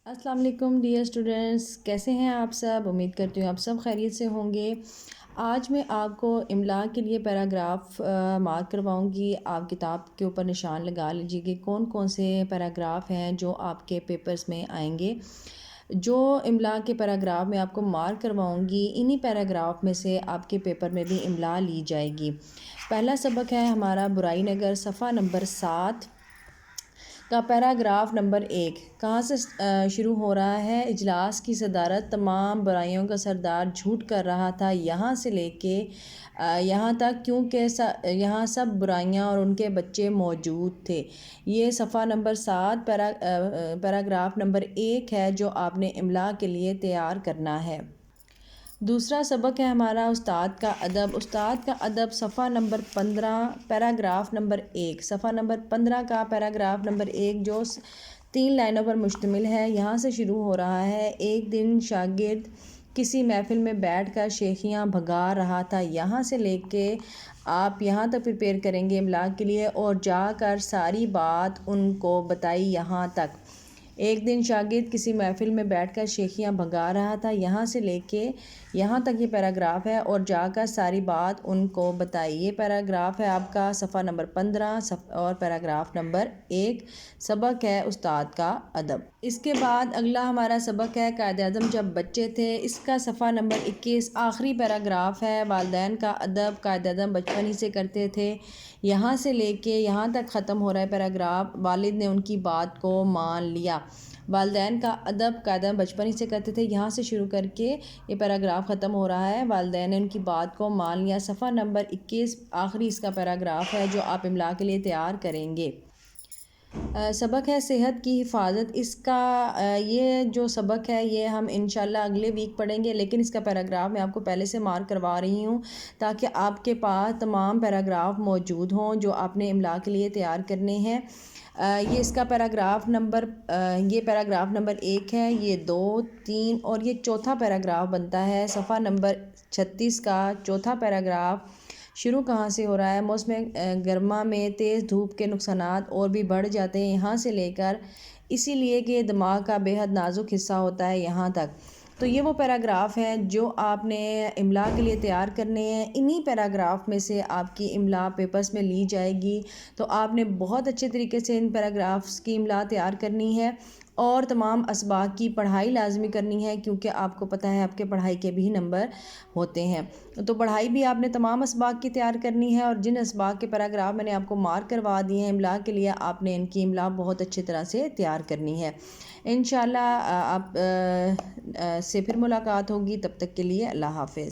السلام علیکم dear students, کیسے ہیں آپ سب؟ امید کرتی ہوں آپ سب خیریت سے ہوں گے۔ آج میں آپ کو املا کے لیے پیراگراف مارک کرواؤں گی۔ آپ کتاب کے اوپر نشان لگا لیجیے کہ کون کون سے پیراگراف ہیں جو آپ کے پیپرز میں آئیں گے۔ جو املا کے پیراگراف میں آپ کو مارک کرواؤں گی، انہی پیراگراف میں سے آپ کے پیپر میں بھی املا لی جائے گی۔ پہلا سبق ہے ہمارا برائی نگر، صفحہ نمبر 7 کا پیراگراف نمبر 1۔ کہاں سے شروع ہو رہا ہے؟ اجلاس کی صدارت تمام برائیوں کا سردار جھوٹ کر رہا تھا، یہاں سے لے کے یہاں تک کیونکہ یہاں سب برائیاں اور ان کے بچے موجود تھے۔ یہ صفحہ نمبر 7 پیراگراف نمبر 1 ہے جو آپ نے املا کے لیے تیار کرنا ہے۔ دوسرا سبق ہے ہمارا استاد کا ادب۔ استاد کا ادب صفحہ نمبر 15 پیراگراف نمبر 1۔ صفحہ نمبر 15 کا پیراگراف نمبر 1 جو 3 لائنوں پر مشتمل ہے، یہاں سے شروع ہو رہا ہے۔ ایک دن شاگرد کسی محفل میں بیٹھ کر شیخیاں بھگا رہا تھا، یہاں سے لے کے آپ یہاں تک پریپیئر کریں گے املا کے لیے، اور جا کر ساری بات ان کو بتائی یہاں تک۔ ایک دن شاگرد کسی محفل میں بیٹھ کر شیخیاں بھگا رہا تھا، یہاں سے لے کے یہاں تک یہ پیراگراف ہے، اور جا کر ساری بات ان کو بتائی۔ یہ پیراگراف ہے آپ کا صفحہ نمبر 15 اور پیراگراف نمبر 1۔ سبق ہے استاد کا ادب۔ اس کے بعد اگلا ہمارا سبق ہے قائد اعظم جب بچے تھے۔ اس کا صفحہ نمبر 21 آخری پیراگراف ہے۔ والدین کا ادب قائد اعظم بچپن ہی سے کرتے تھے، یہاں سے لے کے یہاں تک ختم ہو رہا ہے پیراگراف۔ والد نے ان کی بات کو مان لیا۔ والدین کا ادب قائد اعظم بچپن ہی سے کرتے تھے، یہاں سے شروع کر کے یہ پیراگراف ختم ہو رہا ہے۔ والدین نے ان کی بات کو مان لیا۔ صفحہ نمبر 21 آخری اس کا پیراگراف ہے جو آپ املا کے لیے تیار کریں گے۔ سبق ہے صحت کی حفاظت۔ اس کا یہ جو سبق ہے یہ ہم انشاءاللہ اگلے ویک پڑھیں گے، لیکن اس کا پیراگراف میں آپ کو پہلے سے مارک کروا رہی ہوں تاکہ آپ کے پاس تمام پیراگراف موجود ہوں جو آپ نے املا کے لیے تیار کرنے ہیں۔ یہ اس کا پیراگراف نمبر 1 ہے، یہ 2، 3 اور یہ چوتھا پیراگراف بنتا ہے۔ صفحہ نمبر 36 کا چوتھا پیراگراف شروع کہاں سے ہو رہا ہے؟ موسم گرما میں تیز دھوپ کے نقصانات اور بھی بڑھ جاتے ہیں، یہاں سے لے کر اسی لیے کہ دماغ کا بے حد نازک حصہ ہوتا ہے یہاں تک۔ تو یہ وہ پیراگراف ہیں جو آپ نے املا کے لیے تیار کرنے ہیں۔ انہی پیراگراف میں سے آپ کی املا پیپرز میں لی جائے گی، تو آپ نے بہت اچھے طریقے سے ان پیراگرافز کی املا تیار کرنی ہے، اور تمام اسباق کی پڑھائی لازمی کرنی ہے، کیونکہ آپ کو پتہ ہے آپ کے پڑھائی کے بھی نمبر ہوتے ہیں۔ تو پڑھائی بھی آپ نے تمام اسباق کی تیار کرنی ہے، اور جن اسباق کے پیراگراف میں نے آپ کو مارک کروا دیے ہیں املا کے لیے، آپ نے ان کی املا بہت اچھی طرح سے تیار کرنی ہے۔ انشاءاللہ آپ سے پھر ملاقات ہوگی، تب تک کے لیے اللہ حافظ۔